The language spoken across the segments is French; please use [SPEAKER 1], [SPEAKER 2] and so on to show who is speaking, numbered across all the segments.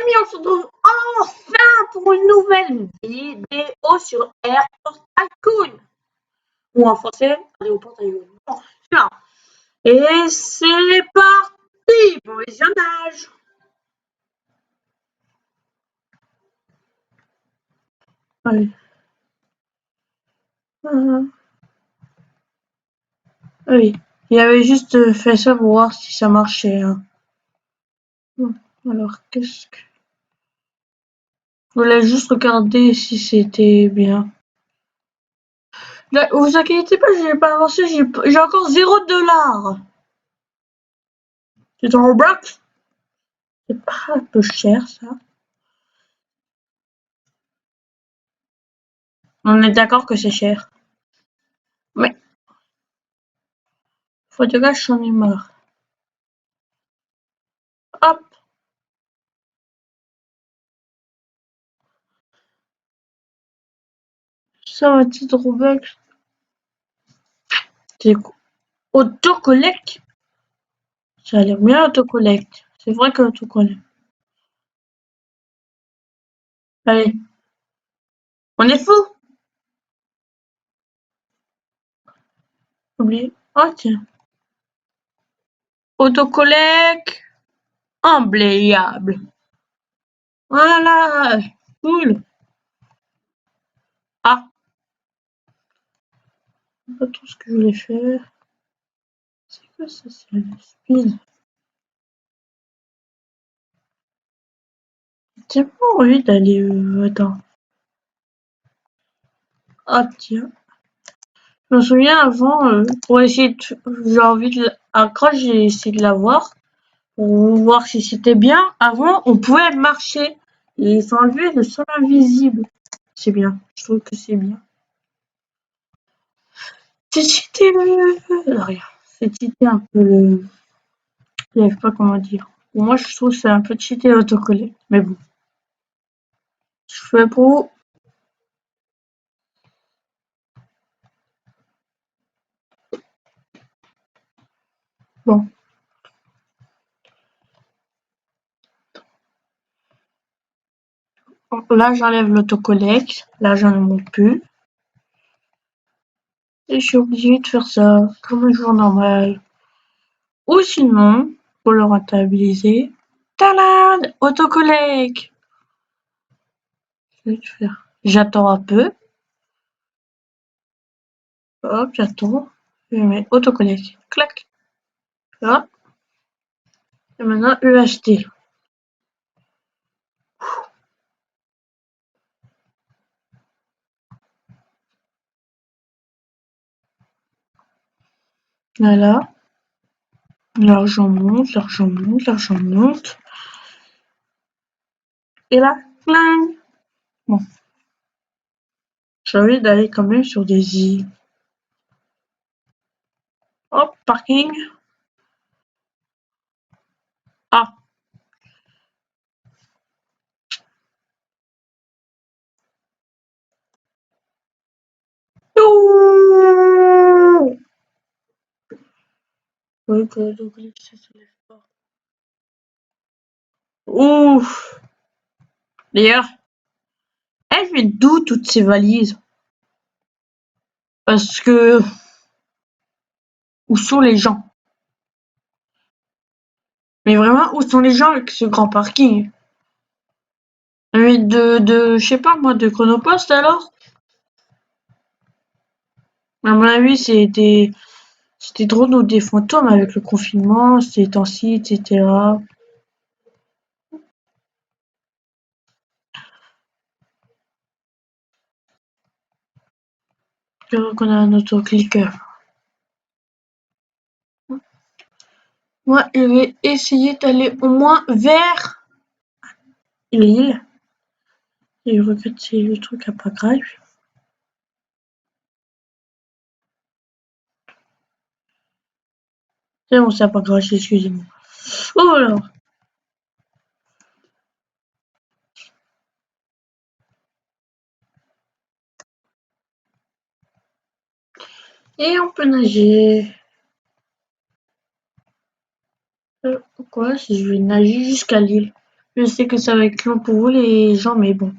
[SPEAKER 1] amis, on se retrouve enfin pour une nouvelle vidéo sur Airport Tycoon. Ou en français, Aéroport Tycoon. Bon, bien. Et c'est parti pour le visionnage. Allez. Oui, il avait juste fait ça pour voir si ça marchait. Hein. Alors, qu'est-ce que... Je voulais juste regarder si c'était bien. Ne vous inquiétez pas, j'ai pas avancé, j'ai encore 0 $. C'est en Roblox? C'est pas un peu cher, ça? On est d'accord que c'est cher. Mais, faut de gars, j'en ai marre. Hop! Ça, ma petite Roblox. C'est quoi? Autocollecte? Ça a l'air bien, autocollecte. C'est vrai que autocollecte. Allez, on est fou! Oublié. Oh, tiens. Autocollecte emblayable. Voilà! Cool! Ah! Pas tout ce que je voulais faire. C'est quoi ça? C'est le speed. J'ai pas envie d'aller. Attends. Ah, tiens. Je me souviens avant, pour essayer de. J'ai envie de. Quand j'ai essayé de la voir, pour voir si c'était bien, avant, on pouvait marcher. Et s'enlever le sol invisible. C'est bien. Je trouve que c'est bien. C'est cheaté rien. C'est cheaté un peu le. Je sais pas comment dire. Pour moi, je trouve que c'est un peu cheaté l'autocollé. Mais bon. Je fais pour. Bon. Là, j'enlève l'autocollecte. Là, j'en ai mon plus. Et je suis obligée de faire ça comme un jour normal. Ou sinon, pour le rentabiliser, talad, autocollecte. Je vais te faire. J'attends un peu. Hop, j'attends. Je mets autocollecte. Clac. Hop. Et maintenant, UHT. Voilà. L'argent monte, l'argent monte, l'argent monte. Et là, clang. Bon. J'ai envie d'aller quand même sur des îles. Hop, parking. Ah. Ouh. Oui, que l'autocollecte, ça se lève pas. Ouf. D'ailleurs, elle fait d'où toutes ces valises? Parce que où sont les gens? Mais vraiment, où sont les gens avec ce grand parking? Mais je sais pas moi, de Chronopost alors? À mon avis, c'était trop des fantômes avec le confinement, ces temps-ci, etc. Je vois qu'on a un autoclicker. Moi, je vais essayer d'aller au moins vers l'île. Et je regrette si le truc a pas grave. C'est bon, ça n'a pas grave, excusez-moi. Oh là! Et on peut nager. Pourquoi si je vais nager jusqu'à l'île? Je sais que ça va être long pour vous les gens, mais bon.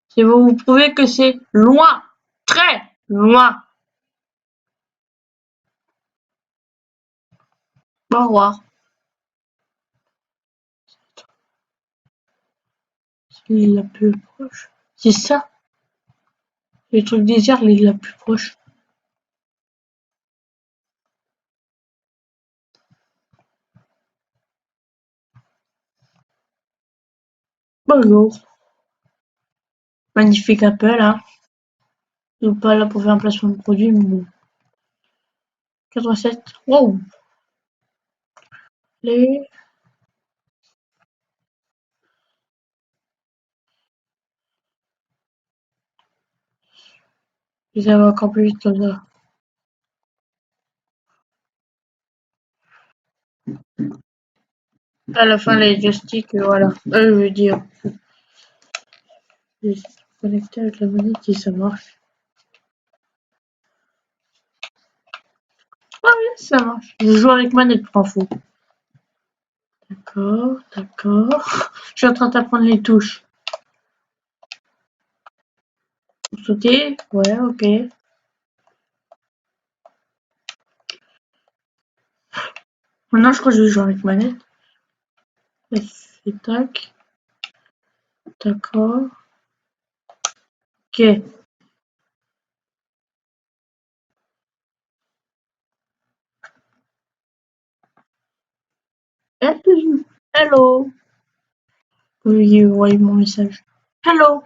[SPEAKER 1] Si vous prouvez que c'est loin, très loin. Au revoir. C'est l'île la plus proche. C'est ça, le truc désert, l'île la plus proche. Bonjour. Magnifique appel, hein. Je suis pas là pour faire un placement de produit, mais bon. 87. Wow. Les, les avoir encore plus vite comme ça. À la fin, les joysticks, voilà. Je veux dire, je suis connecté avec la manette si ça marche. Ah oui, ça marche. Je joue avec manette, pour info. D'accord, d'accord. Je suis en train d'apprendre les touches. Pour sauter, ouais, ok. Maintenant, je crois que je vais jouer avec manette. Et tac, d'accord. Ok. Hello. Oui, voyez mon message. Hello.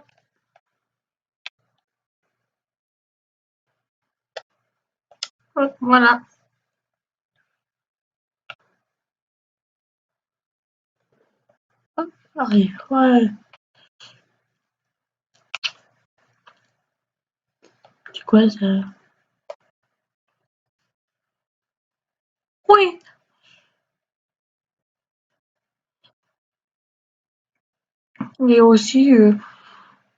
[SPEAKER 1] Hop, voilà. Hop, arrive. Ouais. C'est quoi ça? Oui. Et aussi,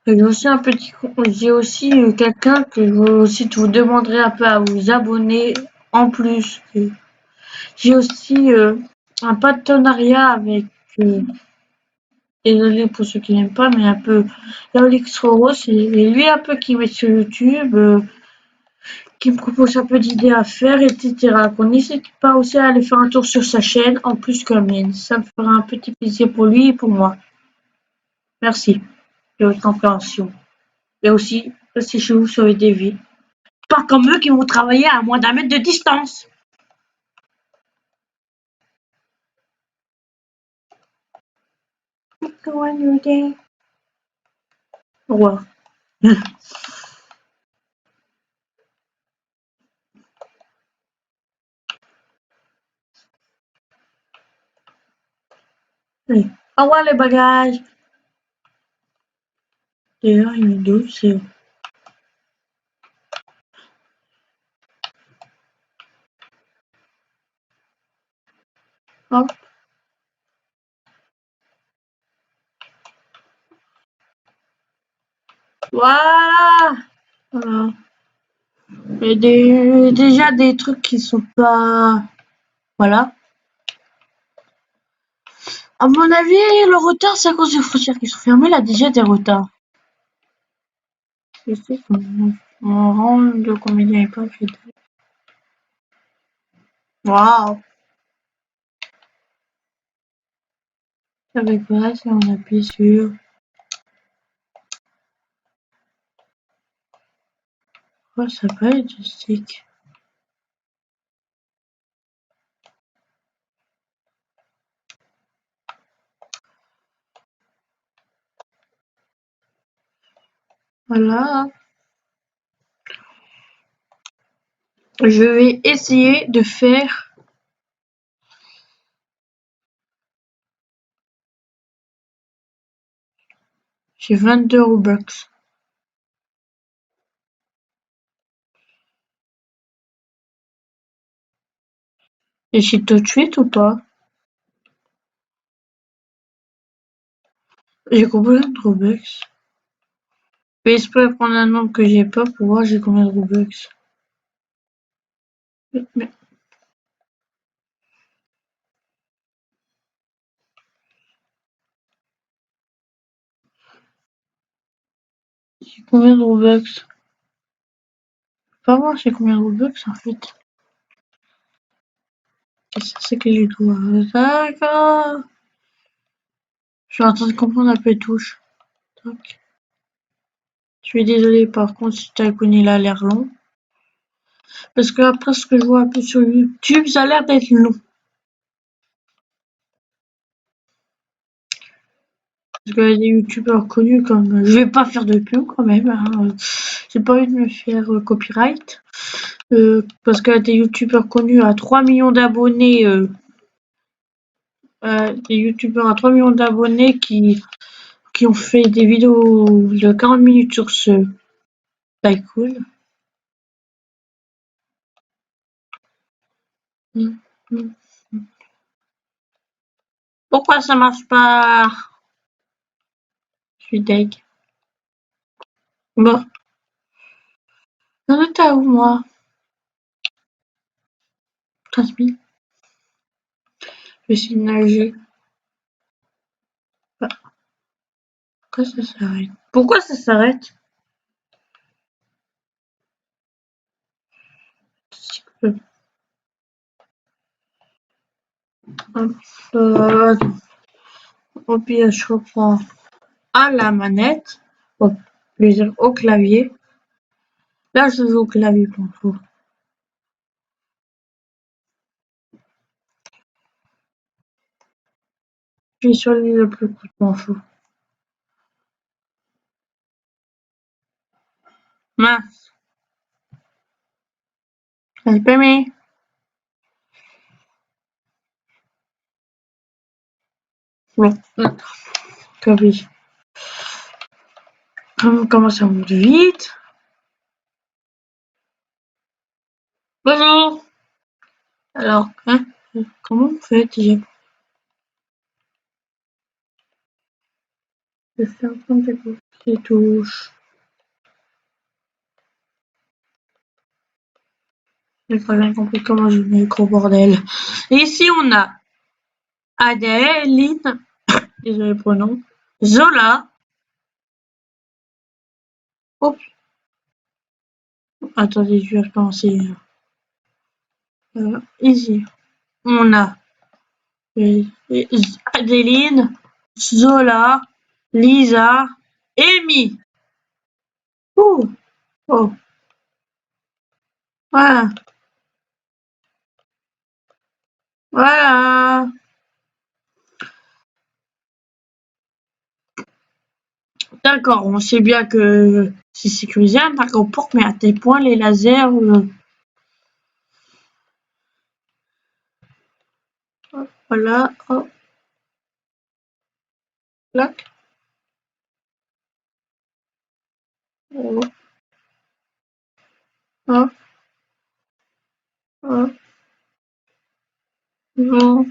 [SPEAKER 1] j'ai aussi un petit, j'ai aussi quelqu'un que je aussi vous demanderai un peu à vous abonner en plus. J'ai aussi un partenariat avec, désolé pour ceux qui n'aiment pas, mais un peu Laolix Roro, c'est lui un peu qui met sur YouTube, qui me propose un peu d'idées à faire, etc. Qu'on n'hésite pas aussi à aller faire un tour sur sa chaîne, en plus que la mienne. Ça me fera un petit plaisir pour lui et pour moi. Merci de votre compréhension. Et aussi, restez chez vous, sauver des vies. Pas comme eux qui vont travailler à moins d'1 mètre de distance. Au revoir. Allez. Au revoir les bagages. D'ailleurs, il y a deux, c'est... Hop. Voilà. Voilà. Il y a déjà des trucs qui sont pas... Voilà. À mon avis, le retard, c'est à cause des frontières qui sont fermées. Là, déjà des retards. Je sais qu'on rang de comédien n'est pas fait. Waouh. Avec quoi si on appuie sur... Oh, ça peut être du stick. Voilà. Je vais essayer de faire... J'ai 22 Robux. Et j'ai tout de suite ou pas? J'ai combien de Robux? Je vais espérer prendre un nombre que j'ai pas pour voir j'ai combien de Robux. Mais C'est combien de Robux? Pas voir c'est combien de Robux en fait. Et ça c'est que les doigts. D'accord. Je suis en train de comprendre un peu les touches. Tac. Je suis désolée par contre si t'as connu il a l'air long. Parce que après ce que je vois un peu sur YouTube, ça a l'air d'être long. Parce qu'il y a des youtubeurs connus comme. Je vais pas faire de pub quand même. Hein. J'ai pas envie de me faire copyright. Parce qu'il y a des youtubeurs connus à 3 millions d'abonnés. Des youtubeurs à 3 millions d'abonnés qui ont fait des vidéos de 40 minutes sur ce tycoon. Mm, mm. Pourquoi ça marche pas? Je suis deg. Bon, j'en étais à où moi? 13 000. Je vais essayer de nager. Ah, pourquoi ça s'arrête? Pourquoi ça s'arrête? Euh, Au pire, je reprends à la manette. Au plaisir au clavier. Là, je joue au clavier pour tout. Je suis sur l'île le plus court, m'en fous. Mince, j'ai pas aimé. Bon, clavier. Comment ça monte vite? Bonjour. Alors, hein, comment on fait déjà? Je suis en train de découvrir les touches. J'ai pas bien compris comment je mets le gros bordel. Et ici, on a Adeline, désolé pour le nom, Zola. Oh, attendez, je vais recommencer. Ici, on a Adeline, Zola, Lisa, Amy. Oh, oh, voilà, voilà. D'accord, on sait bien que c'est sécurisé un parc aux portes, mais à tel point les lasers. Voilà, hop, là, hop, hop, hop, non.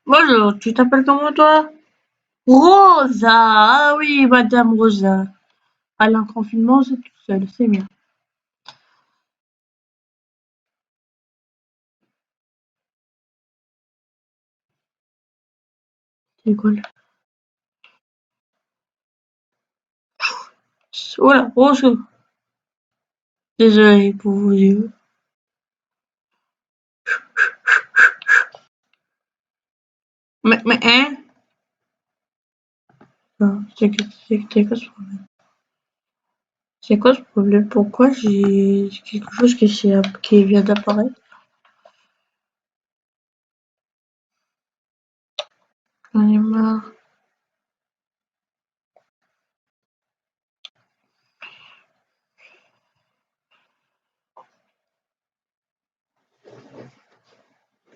[SPEAKER 1] Bonjour, tu t'appelles comment toi? Rosa, ah oui, Madame Rosa. À l'un confinement, c'est tout seul, c'est bien. C'est cool. Voilà, bonjour. Désolé pour vos yeux. Hein? Non, c'est quoi ce problème? C'est quoi ce problème? Pourquoi j'ai quelque chose qui vient d'apparaître? J'en ai marre.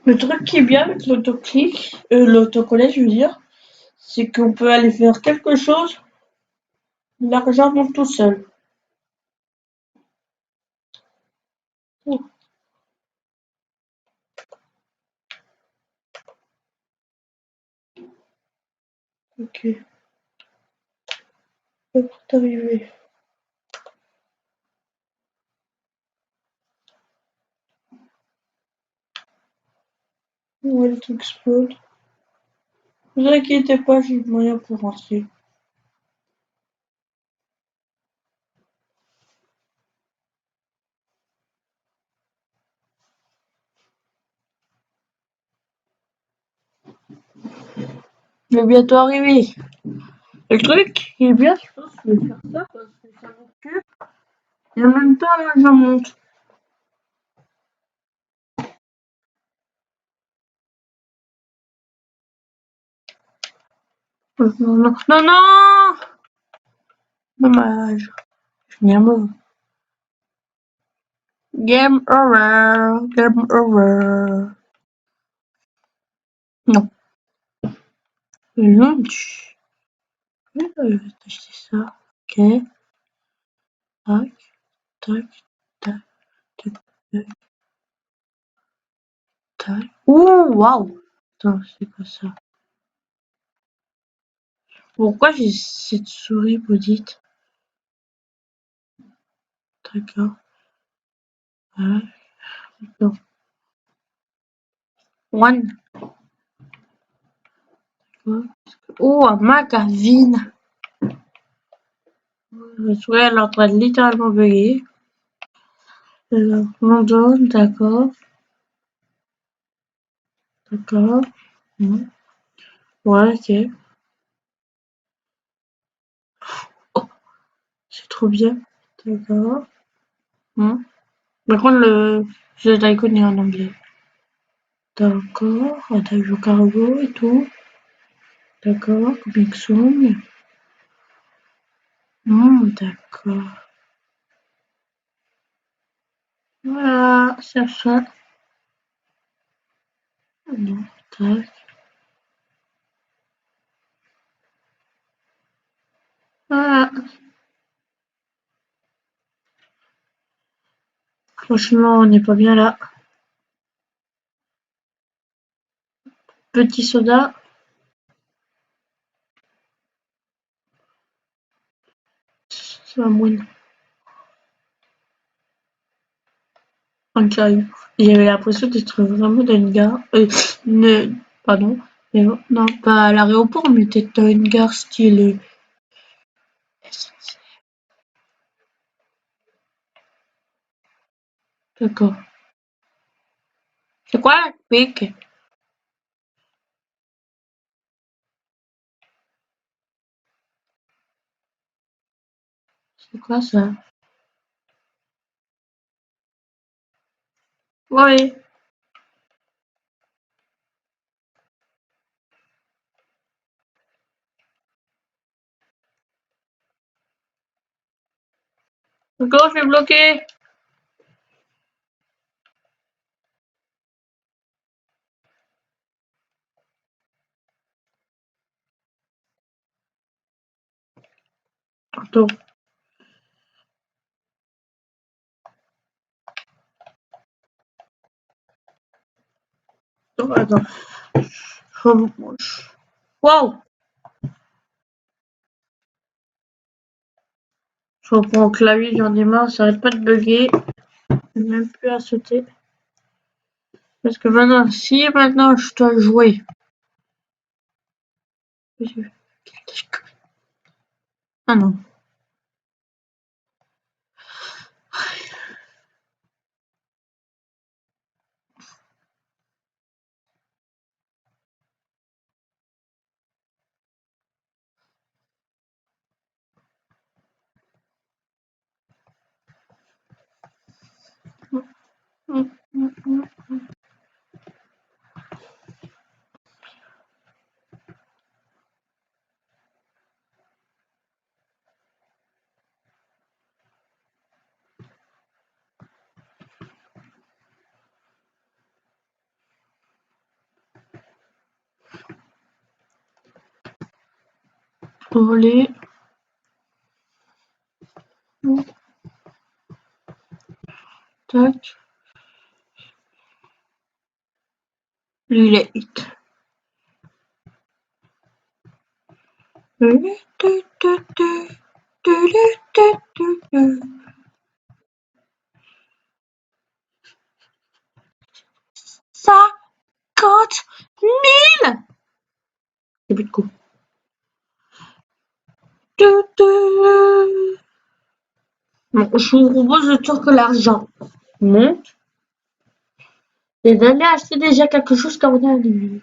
[SPEAKER 1] Le truc qui est bien avec l'autoclic, l'autocollage, je veux dire, c'est qu'on peut aller faire quelque chose, l'argent monte tout seul. Oh, ok, c'est arrivé. Ouais, le truc explose. Ne vous inquiétez pas, j'ai le moyen pour rentrer. Il est bientôt arrivé. Le truc qui est bien, je pense, je vais faire ça parce que ça m'occupe. Et en même temps, là, je monte. Non, non, non, non! Dommage. Game Game over. Game over. Non. Lunch. Je vais acheter ça. Ok. Tac, tac, tac, tac, tac, tac. Ouh, waouh! Attends, c'est quoi ça? Pourquoi j'ai cette souris maudite? D'accord. Ouais. Non. One. Oh, un magazine. La souris, elle est en train de littéralement bugger. London, d'accord. D'accord. Hmm. Ouais, ok. Oh, c'est trop bien. D'accord. Hmm. Par contre, le jeu d'icône est en anglais. D'accord. Attaque au cargo et tout. D'accord. Big Song. D'accord. Voilà, c'est ça. Non, tac. Voilà. Franchement, on n'est pas bien là. Petit soda. C'est un moine. Un carré. J'avais l'impression d'être vraiment dans une gare. Pardon. Mais non, pas à l'aéroport, mais peut-être dans une gare style. D'accord. C'est quoi la pique? C'est quoi ça? Oui. D'accord, je suis bloqué. Attends. Attends. Waouh! Je reprends le clavier, j'en ai marre, ça arrête pas de bugger. J'ai même plus à sauter. Parce que maintenant, si maintenant je dois jouer. Ah non. Voler. Tac. Lui, il est hit. Ça coûte 1000. C'est plus de coup. Bon, je vous propose de dire que l'argent monte et d'aller acheter déjà quelque chose quand on a un début.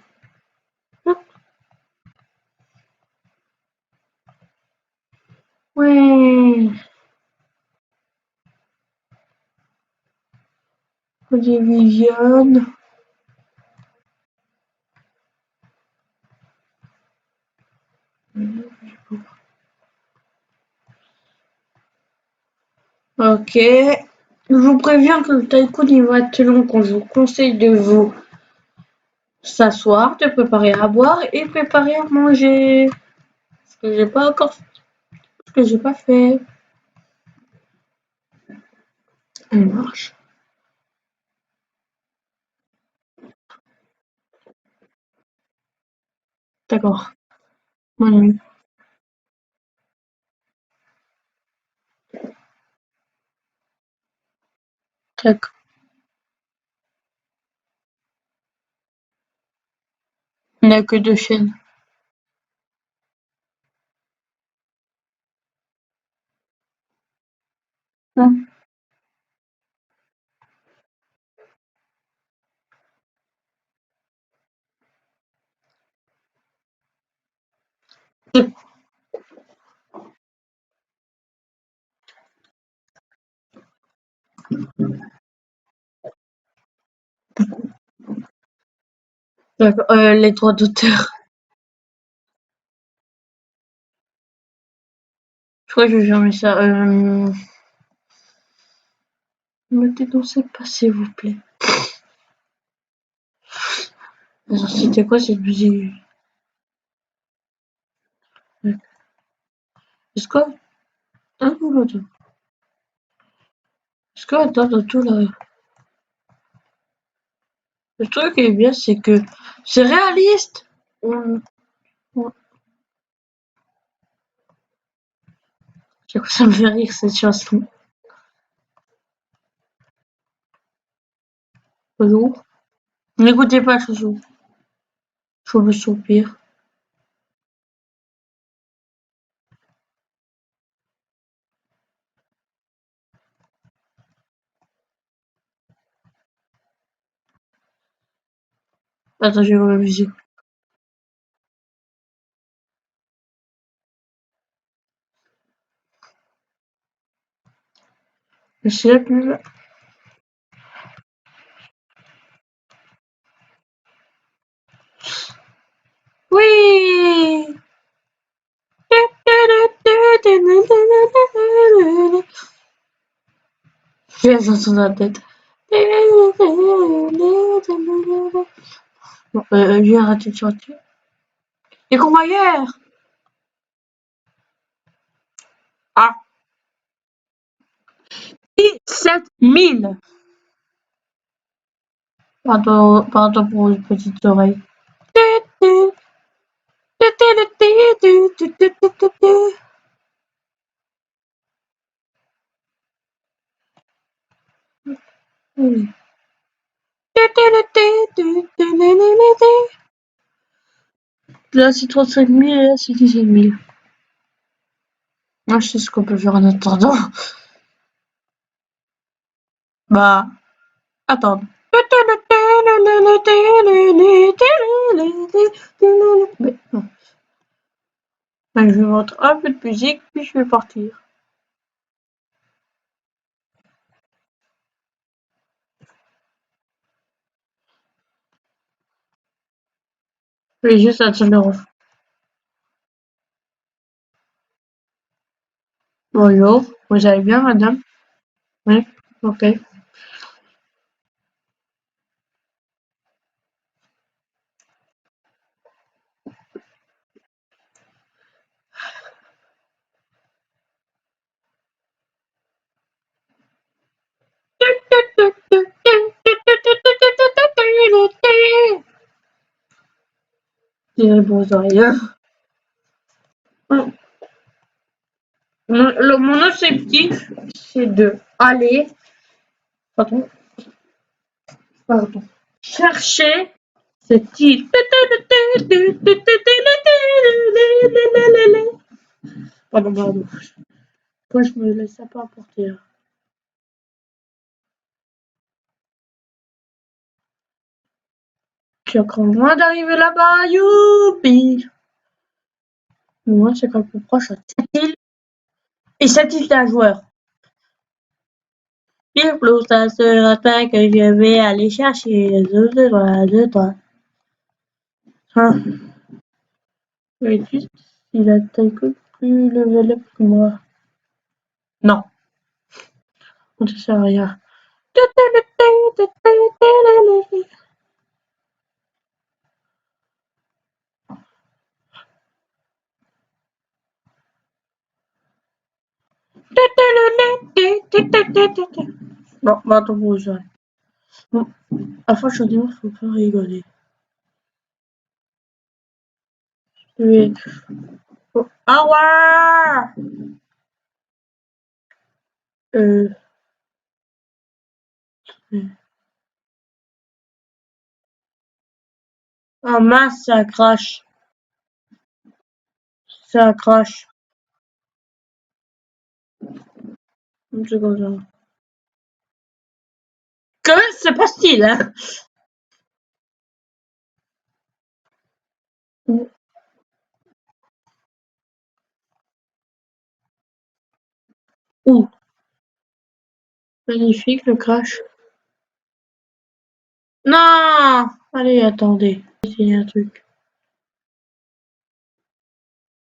[SPEAKER 1] Ouais. Olivier Viviane. Ok. Je vous préviens que le tycoon il va être long quand je vous conseille de vous s'asseoir, de préparer à boire et préparer à manger. Ce que j'ai pas encore, ce que j'ai pas fait. Elle marche. D'accord. Oui. D'accord. Il n'y a que deux chaînes. Hmm. D'accord. Les droits d'auteur. Je crois que je vais fermer ça. Ne dénoncez pas, s'il vous plaît. Alors, c'était quoi cette musique? Est-ce que... Ah, non, attends. Est-ce que, attends, tout là... Le truc qui est bien, c'est que c'est réaliste. On- on- Ça me fait rire, cette chanson. Bonjour. N'écoutez pas la chanson. Je me soupire. Attends, j'ai la musique. C'est la plus... Oui! J'ai la chanson dans la tête. Bon, j'ai arrêté de chanter. Et comment hier? Ah, 17 000. Pardon pour une petite oreille. Là, c'est 35 000 et là, c'est 17 000. Moi, je sais ce qu'on peut faire en attendant. Bah, attendre. Mais non. Je vais mettre un peu de musique, puis je vais partir. Je vais juste attendre le ref. Bonjour, vous allez bien, madame? Oui, ok. Tirez vos oreilles. Mon objectif, c'est de aller, pardon, pardon, chercher cette île. Pardon. Quand je me laisse pas emporter. Je suis encore loin d'arriver là-bas, youpi! Moi, c'est quand plus proche à cette île. Et c'est-il un joueur? Il pleut, ça ce matin que je vais aller chercher les œufs de toi. Hein? Et juste, il a taille plus level up que moi. Non, on ne sert à rien. Non, attends, pour ça. Bon, enfin, je dis, faut pas rigoler. Oui. Oh, au revoir! Euh, ah mince, ça crache. Ça crache. C'est comme ça. Que se passe-t-il, hein? Ouh, magnifique le crash. Non! Allez, attendez. Essayer un truc.